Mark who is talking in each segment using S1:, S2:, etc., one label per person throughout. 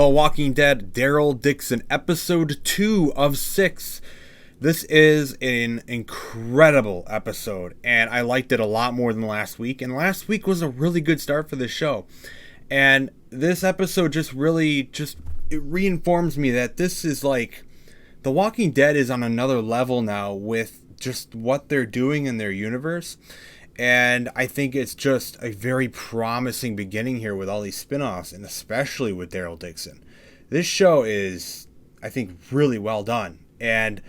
S1: The Walking Dead, DARYL DIXON, episode 2 of 6. This is an incredible episode, and I liked it a lot more than last week. And last week was a really good start for this show. And this episode just it reinforms me that this is like, The Walking Dead is on another level now with just what they're doing in their universe. And I think it's just a very promising beginning here with all these spin-offs, and especially with DARYL DIXON. This show is, I think, really well done. And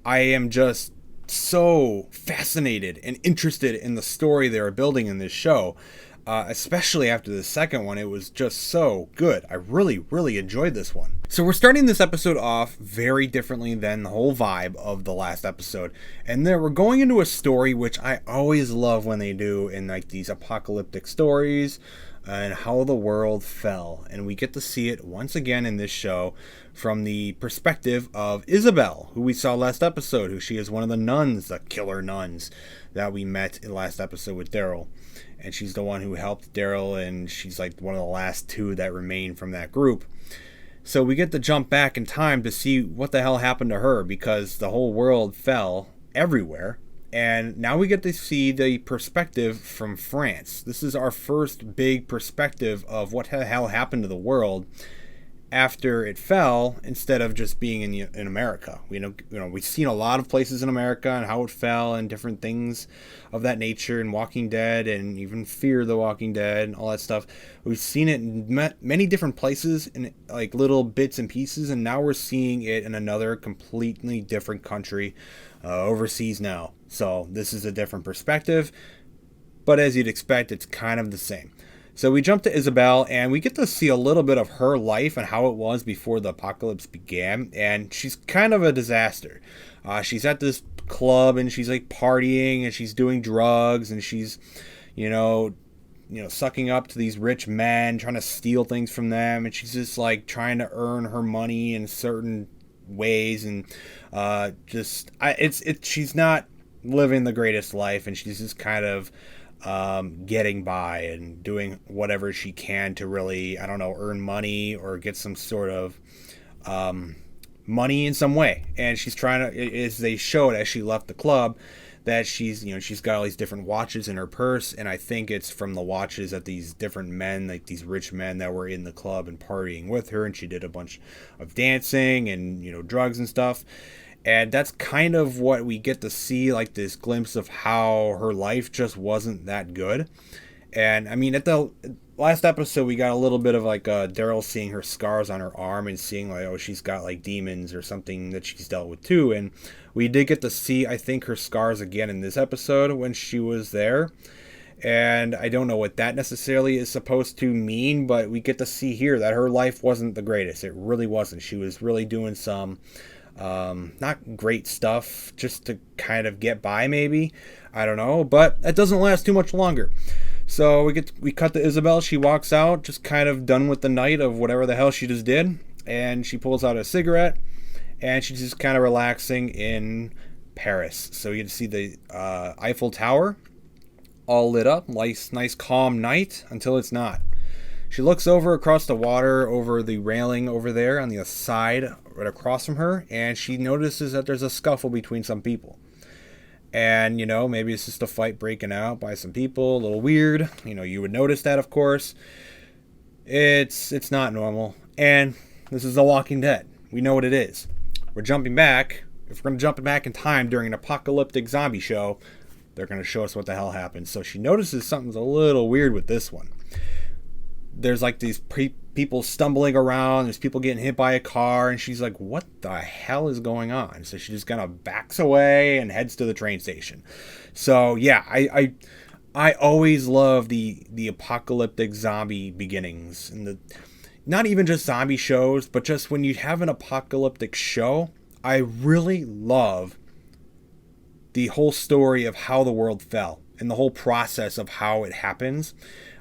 S1: I am just so fascinated and interested in the story they're building in this show. Especially after the second one, it was just so good. I really enjoyed this one. So we're starting this episode off very differently than the whole vibe of the last episode. And then we're going into a story which I always love when they do in like these apocalyptic stories and how the world fell. And we get to see it once again in this show from the perspective of Isabel, who we saw last episode, who she is one of the nuns, the killer nuns that we met in last episode with Daryl. And she's the one who helped Daryl, and she's like one of the last two that remain from that group. So we get to jump back in time to see what the hell happened to her, because the whole world fell everywhere. And now we get to see the perspective from France. This is our first big perspective of what the hell happened to the world after it fell, instead of just being in America. We've seen a lot of places in America and how it fell and different things of that nature, and Walking Dead and even Fear the Walking Dead and all that stuff. We've seen it in many different places in like little bits and pieces, and now we're seeing it in another completely different country overseas now. So this is a different perspective, but as you'd expect, it's kind of the same. So we jump to Isabel, and we get to see a little bit of her life and how it was before the apocalypse began. And she's kind of a disaster. She's at this club, and she's like partying, and she's doing drugs, and she's, sucking up to these rich men, trying to steal things from them. And she's just like trying to earn her money in certain ways, and she's not living the greatest life, and she's just kind of getting by and doing whatever she can to really, earn money or get some sort of money in some way. And she's trying to, as they showed as she left the club, that she's got all these different watches in her purse, and I think it's from the watches that these different men, like these rich men that were in the club and partying with her, and she did a bunch of dancing and drugs and stuff. And that's kind of what we get to see, like this glimpse of how her life just wasn't that good. And I mean, at the last episode, we got a little bit of like Daryl seeing her scars on her arm and seeing like, oh, she's got like demons or something that she's dealt with too. And we did get to see, I think, her scars again in this episode when she was there. And I don't know what that necessarily is supposed to mean, but we get to see here that her life wasn't the greatest. It really wasn't. She was really doing some not great stuff just to kind of get by, maybe. I don't know, but that doesn't last too much longer. So we cut to Isabel. She walks out, just kind of done with the night of whatever the hell she just did, and she pulls out a cigarette, and she's just kind of relaxing in Paris. So you can see the Eiffel Tower all lit up, nice calm night until it's not. She looks over across the water, over the railing over there on the side, right across from her, and she notices that there's a scuffle between some people. And, maybe it's just a fight breaking out by some people, a little weird. You would notice that, of course. It's not normal. And this is The Walking Dead. We know what it is. We're jumping back. If we're going to jump back in time during an apocalyptic zombie show, they're going to show us what the hell happened. So she notices something's a little weird with this one. There's like these people stumbling around. There's people getting hit by a car. And she's like, what the hell is going on? So she just kind of backs away and heads to the train station. So yeah, I always love the apocalyptic zombie beginnings. And not even just zombie shows, but just when you have an apocalyptic show, I really love the whole story of how the world fell and the whole process of how it happens.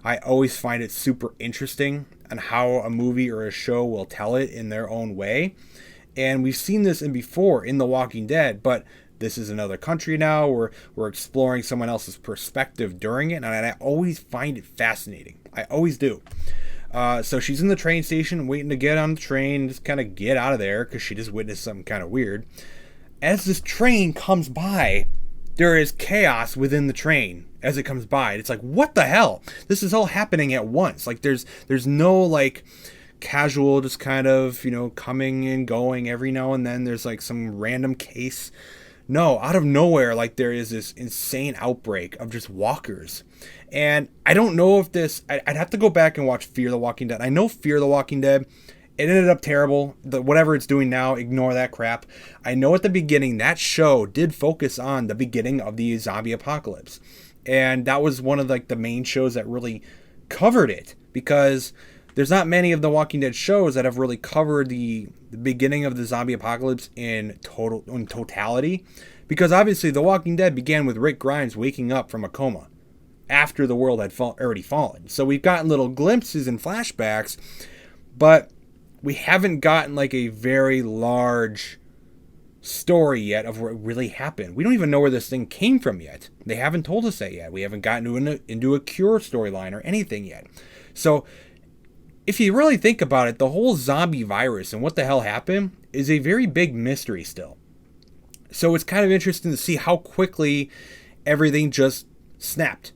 S1: I always find it super interesting on how a movie or a show will tell it in their own way. And we've seen this before in The Walking Dead, but this is another country now. We're exploring someone else's perspective during it, and I always find it fascinating. I always do. So she's in the train station waiting to get on the train, just kind of get out of there because she just witnessed something kind of weird. As this train comes by, there is chaos within the train as it comes by. It's like, what the hell? This is all happening at once. Like there's no like casual, just kind of, coming and going every now and then. There's like some random case. No, out of nowhere, like there is this insane outbreak of just walkers. And I don't know if this, I'd have to go back and watch Fear the Walking Dead. I know Fear the Walking Dead, it ended up terrible. Whatever it's doing now, ignore that crap. I know at the beginning, that show did focus on the beginning of the zombie apocalypse. And that was one of like the main shows that really covered it, because there's not many of the Walking Dead shows that have really covered the beginning of the zombie apocalypse in totality. Because obviously The Walking Dead began with Rick Grimes waking up from a coma after the world had already fallen. So we've gotten little glimpses and flashbacks, but we haven't gotten like a very large story yet of what really happened. We don't even know where this thing came from yet. They haven't told us that yet. We haven't gotten into a cure storyline or anything yet. So if you really think about it, the whole zombie virus and what the hell happened is a very big mystery still. So it's kind of interesting to see how quickly everything just snapped.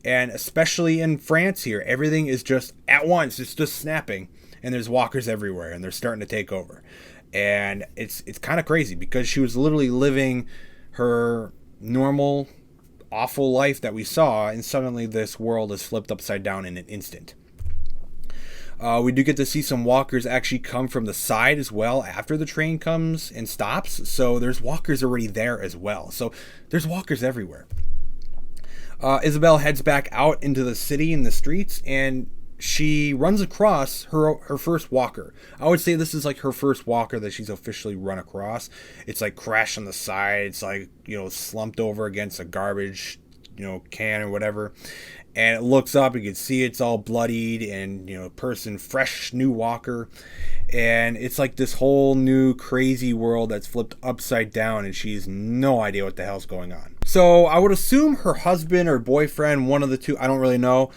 S1: And especially in France here, everything is just at once. It's just snapping. And there's walkers everywhere. And they're starting to take over. And it's kind of crazy, because she was literally living her normal, awful life that we saw. And suddenly this world is flipped upside down in an instant. We do get to see some walkers actually come from the side as well after the train comes and stops. So there's walkers already there as well. So there's walkers everywhere. Isabel heads back out into the city and the streets, and she runs across her first walker. I would say this is like her first walker that she's officially run across. It's like crashed on the side. It's like, slumped over against a garbage, can or whatever. And it looks up, you can see it's all bloodied and, person, fresh new walker. And it's like this whole new crazy world that's flipped upside down, and she's no idea what the hell's going on. So I would assume her husband or boyfriend, one of the two, I don't really know.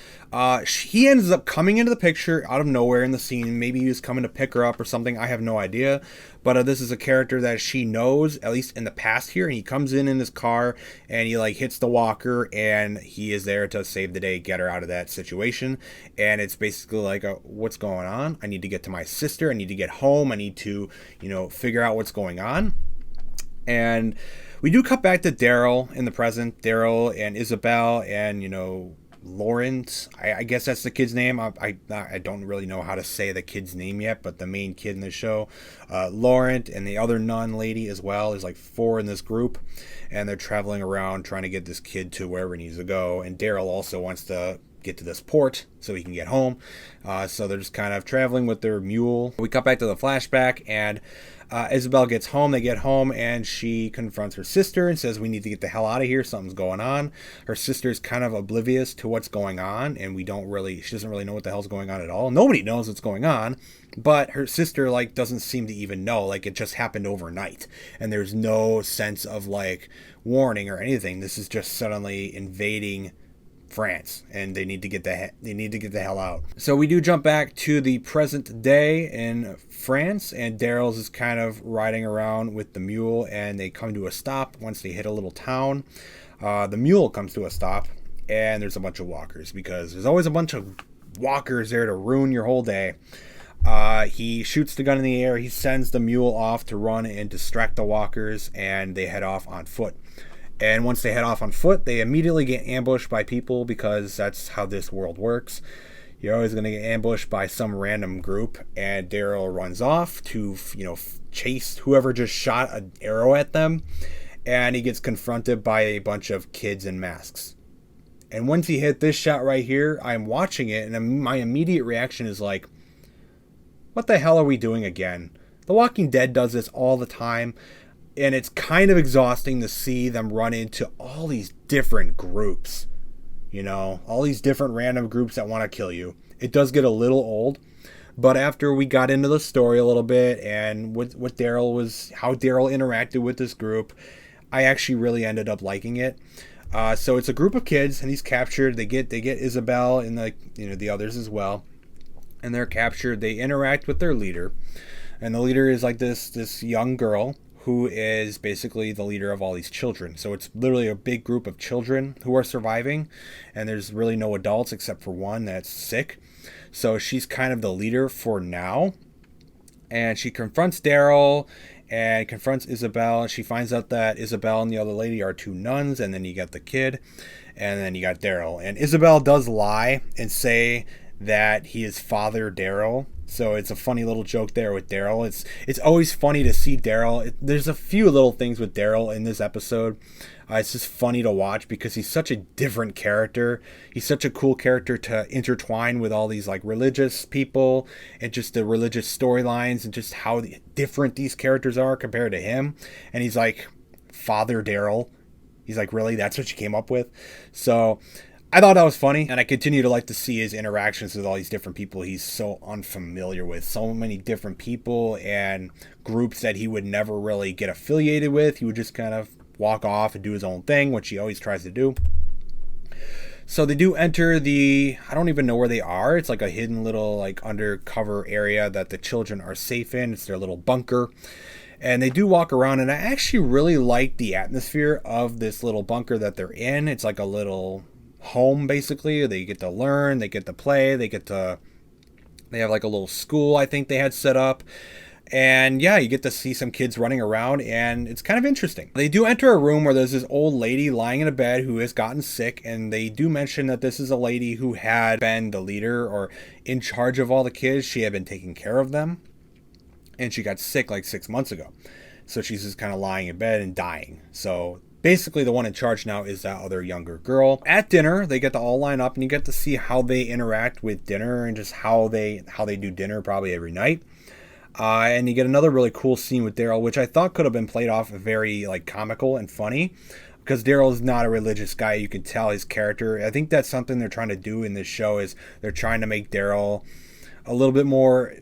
S1: He ends up coming into the picture out of nowhere in the scene. Maybe he was coming to pick her up or something. I have no idea. But this is a character that she knows, at least in the past here. And he comes in his car and he like hits the walker, and he is there to save the day, get her out of that situation. And it's basically like, what's going on? I need to get to my sister. I need to get home. I need to, figure out what's going on. And we do cut back to Daryl in the present. Daryl and Isabel and, Lawrence, I guess that's the kid's name. I don't really know how to say the kid's name yet, but the main kid in the show, Lawrence, and the other nun lady as well. There's like 4 in this group, and they're traveling around trying to get this kid to wherever he needs to go. And Daryl also wants to get to this port so he can get home. So they're just kind of traveling with their mule. We cut back to the flashback, and Isabel gets home. They get home, and she confronts her sister and says, we need to get the hell out of here. Something's going on. Her sister's kind of oblivious to what's going on, and she doesn't really know what the hell's going on at all. Nobody knows what's going on, but her sister, doesn't seem to even know. It just happened overnight, and there's no sense of, warning or anything. This is just suddenly invading France, and they need to get the hell out. So we do jump back to the present day in France, and Daryl's is kind of riding around with the mule, and they come to a stop once they hit a little town. The mule comes to a stop, and there's a bunch of walkers, because there's always a bunch of walkers there to ruin your whole day. He shoots the gun in the air. He sends the mule off to run and distract the walkers, and they head off on foot. And once they head off on foot, they immediately get ambushed by people, because that's how this world works. You're always going to get ambushed by some random group, and Daryl runs off to, chase whoever just shot an arrow at them, and he gets confronted by a bunch of kids in masks. And once he hit this shot right here, I'm watching it, and my immediate reaction is like, what the hell are we doing again? The Walking Dead does this all the time. And it's kind of exhausting to see them run into all these different groups, all these different random groups that want to kill you. It does get a little old, but after we got into the story a little bit and how Daryl interacted with this group, I actually really ended up liking it. So it's a group of kids, and he's captured. They get Isabel and the others as well. and they're captured. They interact with their leader, and the leader is like this young girl who is basically the leader of all these children. So it's literally a big group of children who are surviving, and there's really no adults except for one that's sick. So she's kind of the leader for now, and she confronts Daryl and confronts Isabel. She finds out that Isabel and the other lady are two nuns, and then you got the kid, and then you got Daryl. And Isabel does lie and say that he is Father Daryl. So it's a funny little joke there with Daryl. It's always funny to see Daryl. There's a few little things with Daryl in this episode. It's just funny to watch because he's such a different character. He's such a cool character to intertwine with all these like religious people and just the religious storylines and just how different these characters are compared to him. And he's like, Father Daryl. He's like, really? That's what you came up with? So I thought that was funny, and I continue to like to see his interactions with all these different people he's so unfamiliar with. So many different people and groups that he would never really get affiliated with. He would just kind of walk off and do his own thing, which he always tries to do. So they do enter I don't even know where they are. It's like a hidden little like undercover area that the children are safe in. It's their little bunker. And they do walk around, and I actually really like the atmosphere of this little bunker that they're in. It's like a little home, basically. They get to learn, they get to play, they have like a little school I think they had set up. And yeah, you get to see some kids running around, and it's kind of interesting. They do enter a room where there's this old lady lying in a bed who has gotten sick, and they do mention that this is a lady who had been the leader or in charge of all the kids. She had been taking care of them, and she got sick like 6 months ago. So she's just kind of lying in bed and dying. So basically the one in charge now is that other younger girl. At dinner, they get to all line up, and you get to see how they interact with dinner and just how they do dinner probably every night. And you get another really cool scene with Daryl, which I thought could have been played off very like comical and funny, because Daryl is not a religious guy. You can tell his character. I think that's something they're trying to do in this show, is they're trying to make Daryl a little bit more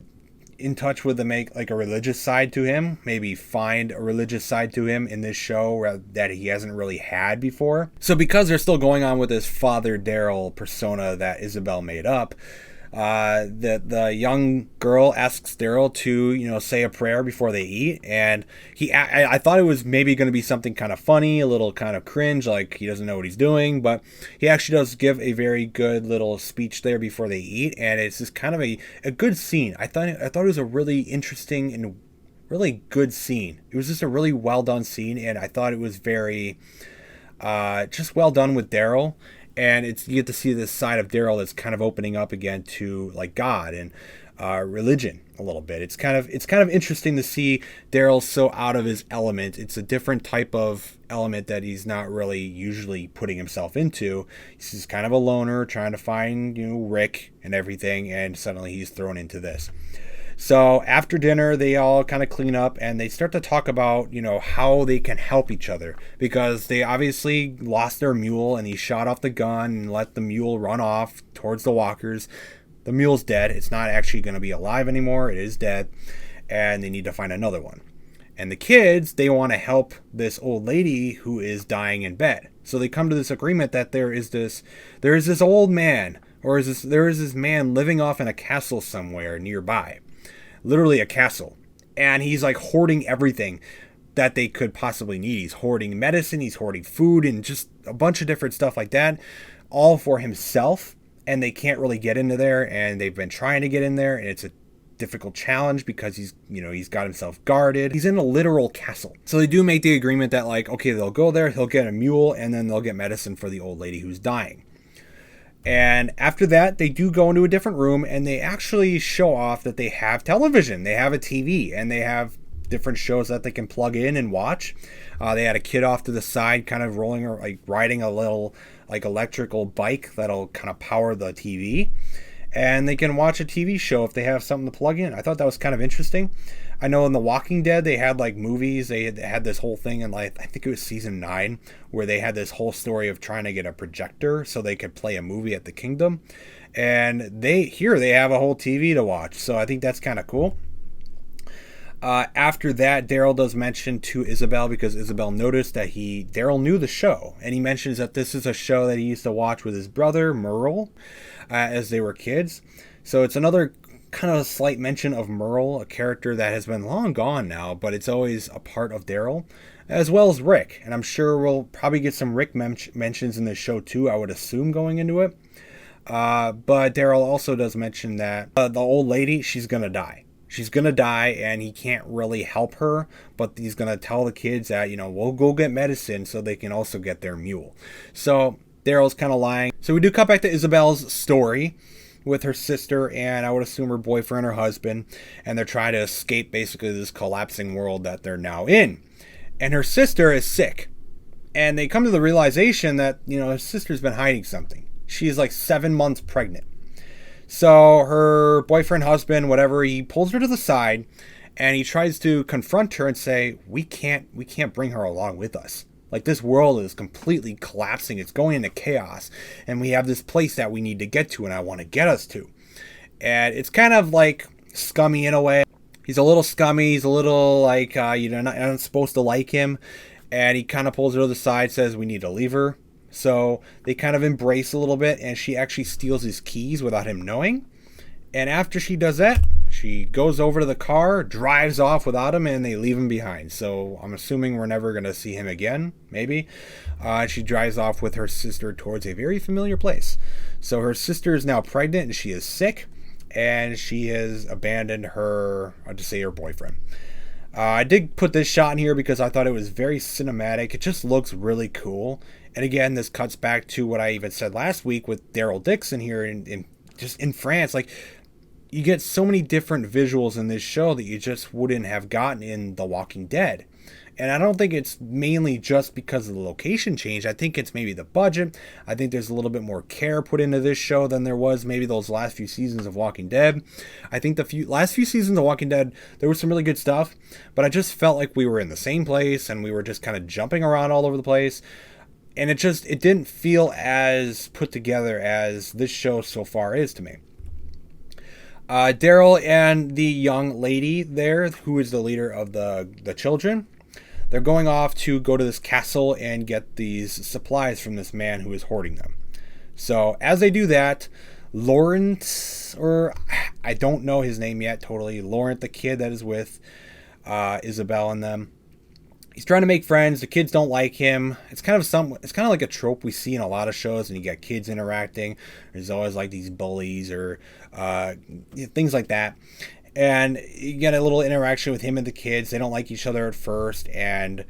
S1: in touch with make like a religious side to him, maybe find a religious side to him in this show that he hasn't really had before. So because they're still going on with this Father Daryl persona that Isabel made up, the young girl asks Daryl to say a prayer before they eat, and I thought it was maybe going to be something kind of funny, a little kind of cringe, like he doesn't know what he's doing, but he actually does give a very good little speech there before they eat, and it's just kind of a good scene. I thought it was a really interesting and really good scene. It was just a really well done scene, and I thought it was very just well done with Daryl. And you get to see this side of Daryl that's kind of opening up again to like God and religion a little bit. It's kind of interesting to see Daryl so out of his element. It's a different type of element that he's not really usually putting himself into. He's just kind of a loner trying to find Rick and everything, and suddenly he's thrown into this. So after dinner, they all kind of clean up, and they start to talk about, how they can help each other, because they obviously lost their mule, and he shot off the gun and let the mule run off towards the walkers. The mule's dead. It's not actually going to be alive anymore. It is dead, and they need to find another one. And the kids, they want to help this old lady who is dying in bed. So they come to this agreement that there is this old man, or there is this man living off in a castle somewhere nearby. Literally a castle, and he's like hoarding everything that they could possibly need. He's hoarding medicine, he's hoarding food, and just a bunch of different stuff like that, all for himself. And they can't really get into there, and they've been trying to get in there, and it's a difficult challenge because he's got himself guarded. He's in a literal castle. So they do make the agreement that like, okay, they'll go there, he'll get a mule, and then they'll get medicine for the old lady who's dying. And after that, they do go into a different room, and they actually show off that they have television. They have a TV, and they have different shows that they can plug in and watch. They had a kid off to the side kind of rolling or like riding a little like electrical bike that'll kind of power the TV. And they can watch a TV show if they have something to plug in. I thought that was kind of interesting. I know in The Walking Dead, they had like movies. They had this whole thing in like, I think it was season 9, where they had this whole story of trying to get a projector so they could play a movie at the Kingdom. And they have a whole TV to watch. So I think that's kind of cool. After that, Daryl does mention to Isabel, because Isabel noticed that Daryl knew the show. And he mentions that this is a show that he used to watch with his brother, Merle, as they were kids. So it's another kind of a slight mention of Merle, a character that has been long gone now, but it's always a part of Daryl, as well as Rick. And I'm sure we'll probably get some Rick mentions in this show too, I would assume, going into it. But Daryl also does mention that the old lady, she's going to die. She's going to die, and he can't really help her, but he's going to tell the kids that, we'll go get medicine so they can also get their mule. So Daryl's kind of lying. So we do cut back to Isabel's story with her sister and I would assume her boyfriend or husband, and they're trying to escape basically this collapsing world that they're now in. And her sister is sick, and they come to the realization that, her sister's been hiding something. She's like 7 months pregnant. So her boyfriend, husband, whatever, he pulls her to the side and he tries to confront her and say, we can't bring her along with us. Like, this world is completely collapsing. It's going into chaos. And we have this place that we need to get to and I want to get us to. And it's kind of like scummy in a way. He's a little scummy. He's a little like, not supposed to like him. And he kind of pulls her to the side, says, we need to leave her. So they kind of embrace a little bit, and she actually steals his keys without him knowing. And after she does that, she goes over to the car, drives off without him, and they leave him behind. So I'm assuming we're never going to see him again, maybe. She drives off with her sister towards a very familiar place. So her sister is now pregnant, and she is sick, and she has abandoned her, I'll just say her boyfriend. I did put this shot in here because I thought it was very cinematic. It just looks really cool. And again, this cuts back to what I even said last week with DARYL DIXON here in France. Like, you get so many different visuals in this show that you just wouldn't have gotten in The Walking Dead. And I don't think it's mainly just because of the location change. I think it's maybe the budget. I think there's a little bit more care put into this show than there was maybe those last few seasons of Walking Dead. I think the last few seasons of Walking Dead, there was some really good stuff, but I just felt like we were in the same place and we were just kind of jumping around all over the place. And it didn't feel as put together as this show so far is to me. Daryl and the young lady there, who is the leader of the children, they're going off to go to this castle and get these supplies from this man who is hoarding them. So as they do that, Laurent, or I don't know his name yet totally, Laurent, the kid that is with Isabel and them, he's trying to make friends. The kids don't like him. It's kind of like a trope we see in a lot of shows, and you get kids interacting. There's always like these bullies or things like that. And you get a little interaction with him and the kids. They don't like each other at first, and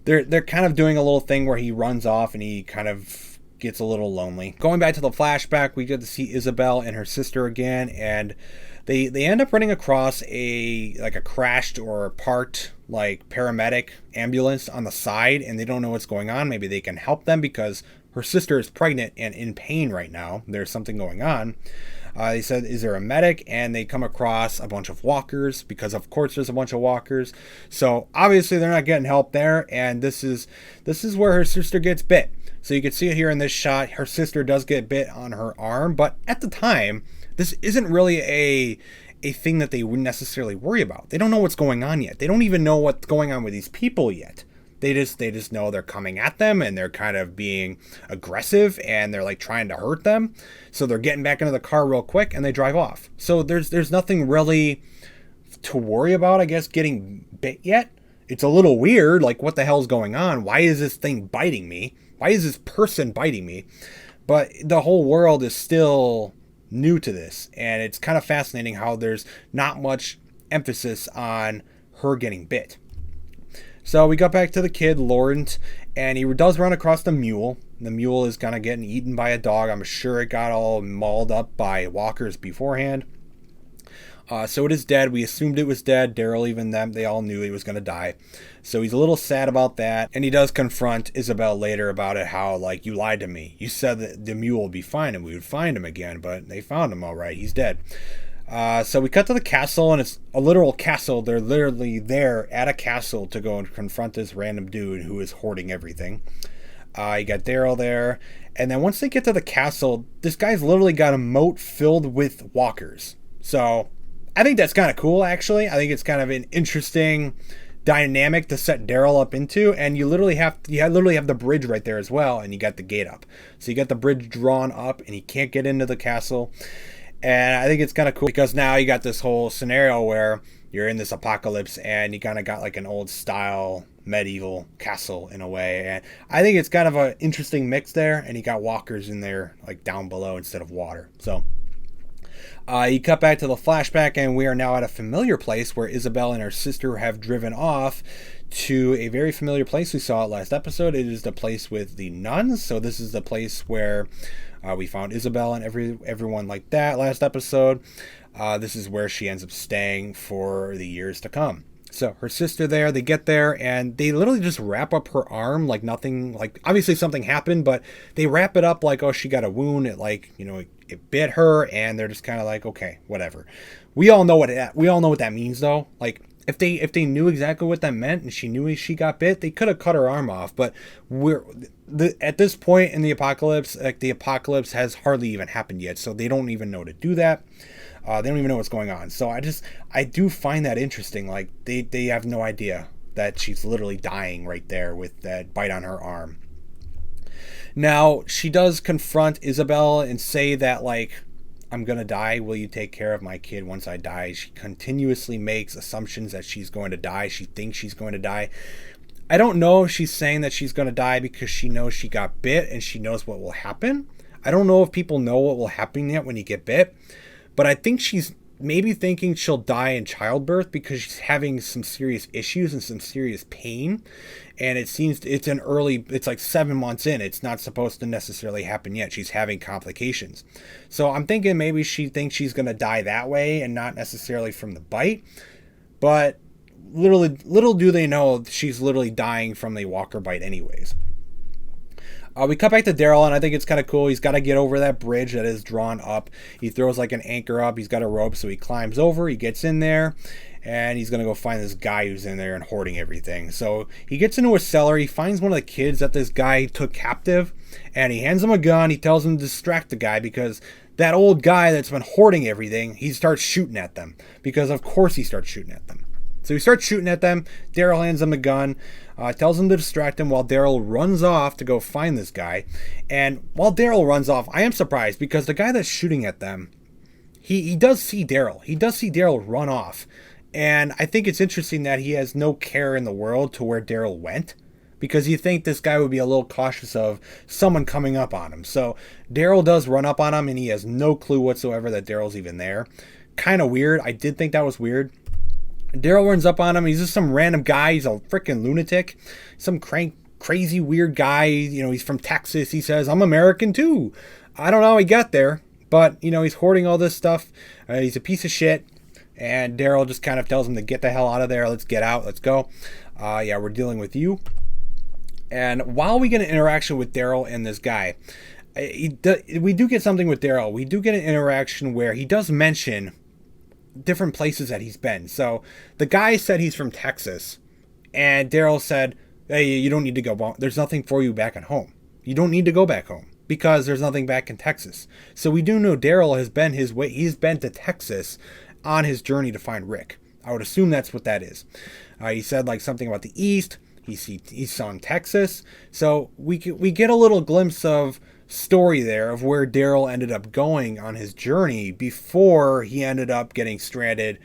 S1: they're kind of doing a little thing where he runs off and he kind of gets a little lonely. Going back to the flashback, we get to see Isabel and her sister again, and they end up running across a crashed or parked like paramedic ambulance on the side, and they don't know what's going on. Maybe they can help them because her sister is pregnant and in pain right now. There's something going on. They said, is there a medic? And they come across a bunch of walkers, because of course there's a bunch of walkers. So obviously they're not getting help there. And this is where her sister gets bit. So you can see it here in this shot. Her sister does get bit on her arm, but at the time, this isn't really a thing that they wouldn't necessarily worry about. They don't know what's going on yet. They don't even know what's going on with these people yet. They just know they're coming at them and they're kind of being aggressive and they're like trying to hurt them. So they're getting back into the car real quick and they drive off. So there's nothing really to worry about, I guess, getting bit yet. It's a little weird, like what the hell's going on? Why is this thing biting me? Why is this person biting me? But the whole world is still new to this, and it's kind of fascinating how there's not much emphasis on her getting bit. So we got back to the kid, Laurent, and he does run across the mule. The mule is kind of getting eaten by a dog. I'm sure it got all mauled up by walkers beforehand. So it is dead. We assumed it was dead. Daryl, even them, they all knew he was going to die. So he's a little sad about that. And he does confront Isabel later about it, how, like, you lied to me. You said that the mule would be fine and we would find him again, but they found him all right. He's dead. So we cut to the castle, and it's a literal castle. They're literally there at a castle to go and confront this random dude who is hoarding everything. You got Daryl there. And then once they get to the castle, this guy's literally got a moat filled with walkers. So I think that's kind of cool, actually. I think it's kind of an interesting dynamic to set Daryl up into, and you literally have the bridge right there as well, and you got the gate up. So you got the bridge drawn up, and he can't get into the castle. And I think it's kind of cool because now you got this whole scenario where you're in this apocalypse and you kind of got like an old style medieval castle in a way. And I think it's kind of an interesting mix there. And you got walkers in there like down below instead of water. So you cut back to the flashback, and we are now at a familiar place where Isabel and her sister have driven off to a very familiar place we saw it last episode. It is the place with the nuns. So this is the place where we found Isabel and everyone like that last episode. This is where she ends up staying for the years to come. So her sister there, they get there and they literally just wrap up her arm like nothing, like obviously something happened, but they wrap it up like, oh, she got a wound. It like, it bit her, and they're just kind of like, okay, whatever. We all know what that means though. Like if they knew exactly what that meant and she knew she got bit, they could have cut her arm off. But at this point in the apocalypse, like the apocalypse has hardly even happened yet, so they don't even know to do that. They don't even know what's going on. So I do find that interesting. Like they have no idea that she's literally dying right there with that bite on her arm. Now she does confront Isabel and say that like, I'm going to die. Will you take care of my kid once I die? She continuously makes assumptions that she's going to die. She thinks she's going to die. I don't know if she's saying that she's going to die because she knows she got bit and she knows what will happen. I don't know if people know what will happen yet when you get bit. But I think she's maybe thinking she'll die in childbirth because she's having some serious issues and some serious pain. And it seems it's like 7 months in. It's not supposed to necessarily happen yet. She's having complications. So I'm thinking maybe she thinks she's going to die that way and not necessarily from the bite. But little do they know she's literally dying from the walker bite anyways. We cut back to Daryl, and I think it's kind of cool. He's got to get over that bridge that is drawn up. He throws like an anchor up. He's got a rope, so he climbs over. He gets in there, and he's going to go find this guy who's in there and hoarding everything. So he gets into a cellar. He finds one of the kids that this guy took captive, and he hands him a gun. He tells him to distract the guy because that old guy that's been hoarding everything, he starts shooting at them because, of course, he starts shooting at them. So he starts shooting at them. Daryl hands him the gun, tells him to distract him while Daryl runs off to go find this guy. And while Daryl runs off, I am surprised because the guy that's shooting at them, he does see Daryl. He does see Daryl run off. And I think it's interesting that he has no care in the world to where Daryl went, because you think this guy would be a little cautious of someone coming up on him. So Daryl does run up on him, and he has no clue whatsoever that Daryl's even there. Kind of weird. I did think that was weird. Daryl runs up on him. He's just some random guy. He's a freaking lunatic. Some crazy, weird guy. He's from Texas. He says, I'm American too. I don't know how he got there, but, he's hoarding all this stuff. He's a piece of shit. And Daryl just kind of tells him to get the hell out of there. Let's get out. Let's go. Yeah, we're dealing with you. And while we get an interaction with Daryl and this guy, we do get something with Daryl. We do get an interaction where he does mention different places that he's been. So the guy said he's from Texas, and Daryl said, hey, you don't need to go. There's nothing for you back at home. You don't need to go back home because there's nothing back in Texas. So we do know Daryl has been his way. He's been to Texas on his journey to find Rick. I would assume that's what that is. He said like something about the East. He saw in Texas. So we get a little glimpse of story there of where Daryl ended up going on his journey before he ended up getting stranded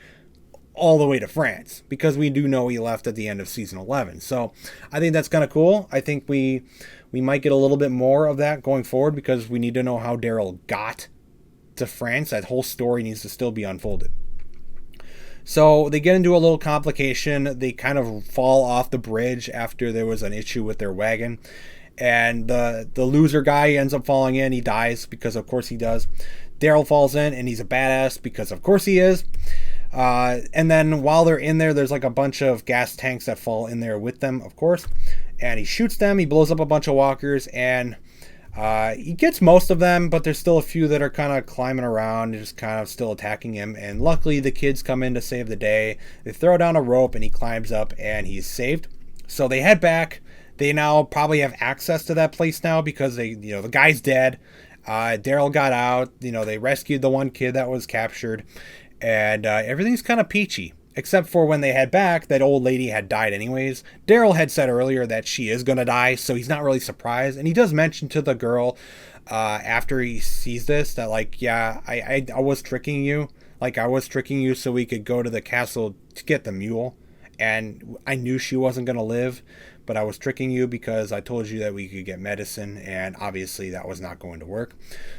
S1: all the way to France, because we do know he left at the end of season 11. So I think that's kind of cool. I think we might get a little bit more of that going forward because we need to know how Daryl got to France. That whole story needs to still be unfolded. So they get into a little complication. They kind of fall off the bridge after there was an issue with their wagon. And the loser guy ends up falling in. He dies because of course he does. Daryl falls in and he's a badass because of course he is. And then while they're in there, there's like a bunch of gas tanks that fall in there with them, of course. And he shoots them. He blows up a bunch of walkers and he gets most of them, but there's still a few that are kind of climbing around and just kind of still attacking him. And luckily the kids come in to save the day. They throw down a rope and he climbs up and he's saved. So they head back. They now probably have access to that place now because the guy's dead. Daryl got out. They rescued the one kid that was captured, and everything's kind of peachy. Except for when they head back, that old lady had died anyways. Daryl had said earlier that she is going to die, so he's not really surprised. And he does mention to the girl after he sees this that, like, yeah, I was tricking you. Like, I was tricking you so we could go to the castle to get the mule. And I knew she wasn't going to live, but I was tricking you because I told you that we could get medicine, and obviously that was not going to work.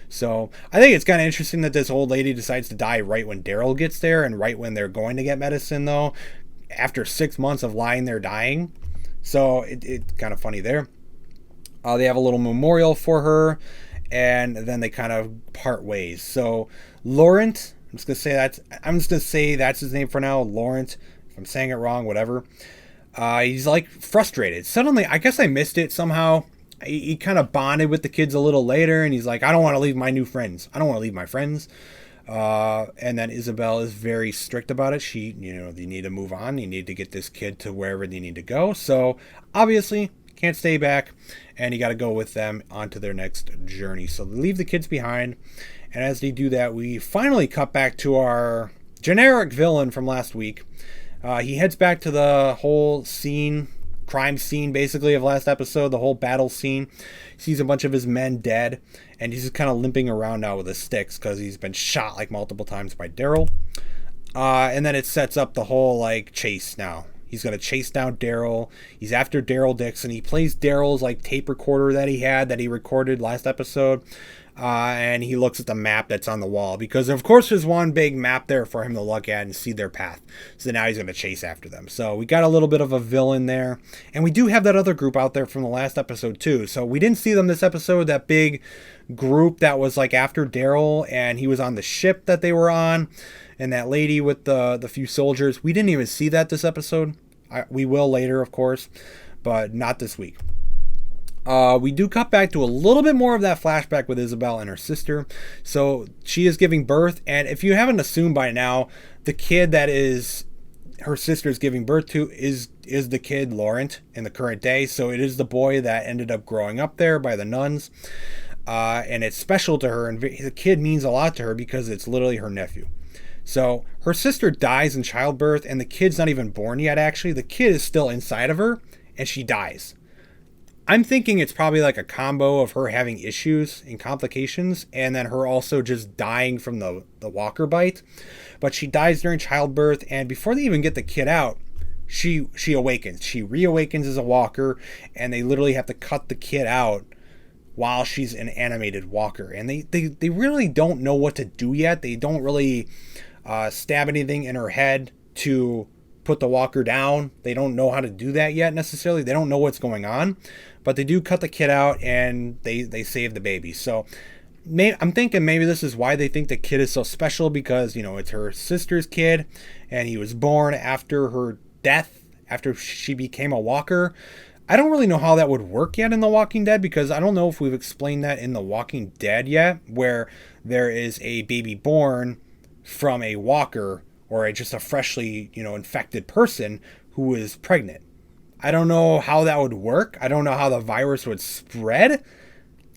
S1: So I think it's kind of interesting that this old lady decides to die right when Daryl gets there and right when they're going to get medicine, though, after 6 months of lying there dying. So it's kind of funny there. They have a little memorial for her, and then they kind of part ways. So Laurent, I'm just gonna say that's his name for now, Laurent. If I'm saying it wrong, whatever. He's like frustrated. Suddenly, I guess I missed it somehow. He kind of bonded with the kids a little later, and he's like, I don't want to leave my new friends. I don't want to leave my friends. And then Isabel is very strict about it. They need to move on. You need to get this kid to wherever they need to go. So obviously, can't stay back, and you got to go with them onto their next journey. So they leave the kids behind, and as they do that, we finally cut back to our generic villain from last week. He heads back to the whole crime scene basically of last episode, the whole battle scene. He sees a bunch of his men dead, and he's just kind of limping around now with his sticks because he's been shot like multiple times by Daryl. And then it sets up the whole like chase now. He's going to chase down Daryl. He's after DARYL DIXON. He plays Daryl's like tape recorder that he recorded last episode. And he looks at the map that's on the wall because of course there's one big map there for him to look at and see their path. So now he's going to chase after them. So we got a little bit of a villain there, and we do have that other group out there from the last episode too. So we didn't see them this episode, that big group that was like after Daryl, and he was on the ship that they were on, and that lady with the few soldiers. We didn't even see that this episode. We will later, of course, but not this week. We do cut back to a little bit more of that flashback with Isabel and her sister. So she is giving birth, and if you haven't assumed by now, the kid that is her sister is giving birth to is the kid Laurent in the current day. So it is the boy that ended up growing up there by the nuns, and it's special to her, and the kid means a lot to her because it's literally her nephew. So her sister dies in childbirth, and the kid's not even born yet. Actually, the kid is still inside of her, and she dies. I'm thinking it's probably like a combo of her having issues and complications, and then her also just dying from the walker bite. But she dies during childbirth, and before they even get the kid out, she awakens. She reawakens as a walker, and they literally have to cut the kid out while she's an animated walker. And they really don't know what to do yet. They don't really stab anything in her head to put the walker down. They don't know how to do that yet necessarily. They don't know what's going on, but they do cut the kid out, and they save the baby. So I'm thinking maybe this is why they think the kid is so special, because it's her sister's kid, and he was born after her death, after she became a walker. I don't really know how that would work yet in The Walking Dead, because I don't know if we've explained that in The Walking Dead yet, where there is a baby born from a walker or just a freshly, infected person who is pregnant. I don't know how that would work. I don't know how the virus would spread.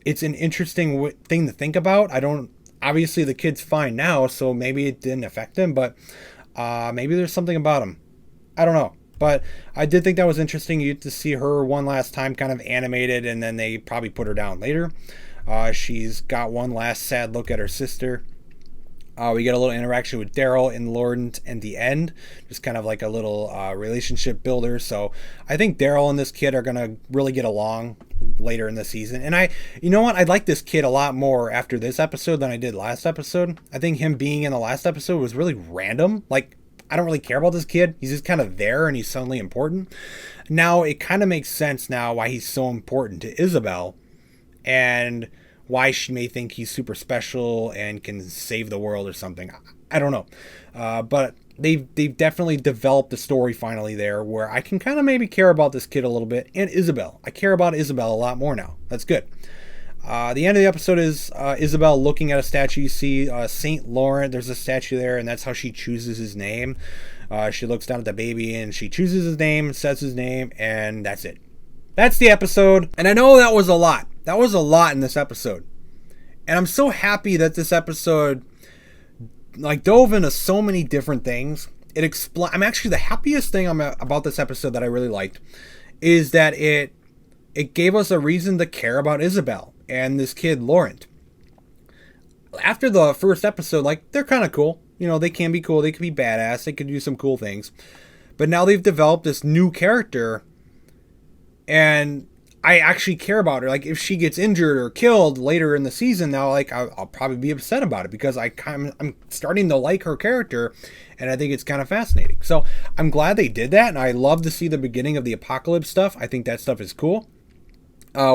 S1: It's an interesting thing to think about. Obviously the kid's fine now, so maybe it didn't affect him, but maybe there's something about him. I don't know. But I did think that was interesting. You get to see her one last time kind of animated, and then they probably put her down later. She's got one last sad look at her sister. We get a little interaction with Daryl and Laurent in the end, just kind of like a little relationship builder. So I think Daryl and this kid are going to really get along later in the season. And you know what? I like this kid a lot more after this episode than I did last episode. I think him being in the last episode was really random. Like, I don't really care about this kid. He's just kind of there, and he's suddenly important. Now it kind of makes sense now why he's so important to Isabel, and why she may think he's super special and can save the world or something. I don't know. But they've definitely developed the story finally there, where I can kind of maybe care about this kid a little bit. And Isabel. I care about Isabel a lot more now. That's good. The end of the episode is Isabel looking at a statue. You see St. Laurent. There's a statue there, and that's how she chooses his name. She looks down at the baby, and she chooses his name, says his name, and that's it. That's the episode. And I know that was a lot. That was a lot in this episode. And I'm so happy that this episode dove into so many different things. I'm actually the happiest thing about this episode that I really liked is that it gave us a reason to care about Isabel and this kid Laurent. After the first episode, like, they're kind of cool. You know, they can be cool. They can be badass. They can do some cool things. But now they've developed this new character, and I actually care about her. Like, if she gets injured or killed later in the season, now, like, I'll probably be upset about it because I'm starting to like her character, and I think it's kind of fascinating. So I'm glad they did that, and I love to see the beginning of the Apocalypse stuff. I think that stuff is cool.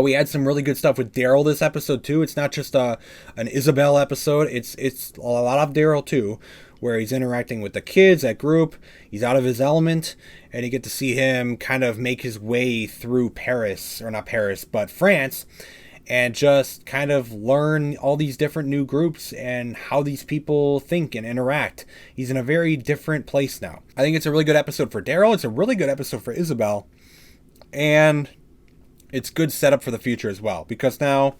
S1: We had some really good stuff with Daryl this episode too. It's not just an Isabel episode. It's a lot of Daryl too, where he's interacting with the kids, that group. He's out of his element, and you get to see him kind of make his way through Paris, or not Paris, but France, and just kind of learn all these different new groups and how these people think and interact. He's in a very different place now. I think it's a really good episode for Daryl. It's a really good episode for Isabel, and it's good setup for the future as well, because now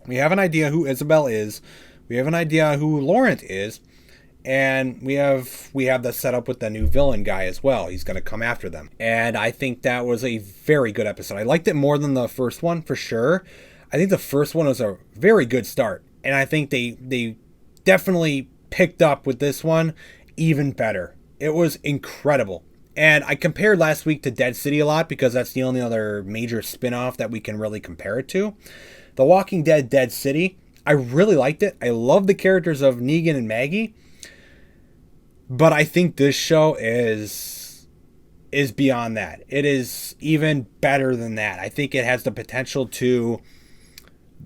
S1: we have an idea who Isabel is, we have an idea who Laurent is, and we have the setup with the new villain guy as well. He's going to come after them, and I think that was a very good episode. I liked it more than the first one for sure. I think the first one was a very good start, and I think they definitely picked up with this one even better. It was incredible. And I compared last week to Dead City a lot because that's the only other major spin-off that we can really compare it to. The Walking Dead Dead City, I really liked it. I love the characters of Negan and Maggie. But I think this show is beyond that. It is even better than that. I think it has the potential to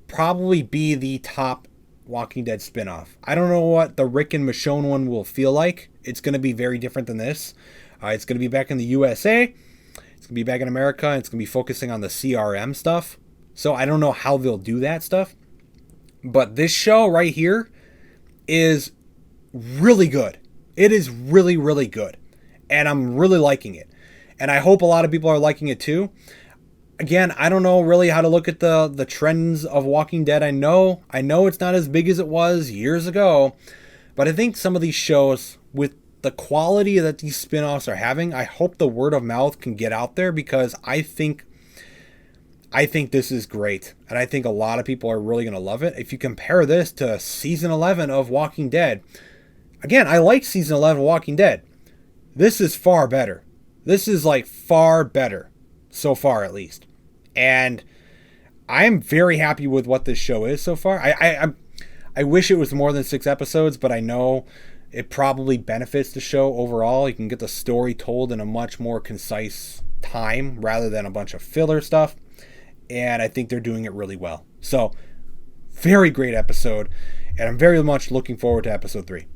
S1: probably be the top Walking Dead spin-off. I don't know what the Rick and Michonne one will feel like. It's going to be very different than this. It's going to be back in the USA. It's going to be back in America. And it's going to be focusing on the CRM stuff. So I don't know how they'll do that stuff. But this show right here is really good. It is really, really good. And I'm really liking it. And I hope a lot of people are liking it too. Again, I don't know really how to look at the trends of Walking Dead. I know it's not as big as it was years ago. But I think some of these shows, with the quality that these spin-offs are having, I hope the word of mouth can get out there, because I think this is great. And I think a lot of people are really going to love it. If you compare this to season 11 of Walking Dead, again, I like season 11 of Walking Dead. This is far better. This is like far better, so far at least. And I'm very happy with what this show is so far. I wish it was more than 6 episodes, but I know it probably benefits the show overall. You can get the story told in a much more concise time rather than a bunch of filler stuff. And I think they're doing it really well. So, very great episode. And I'm very much looking forward to episode 3.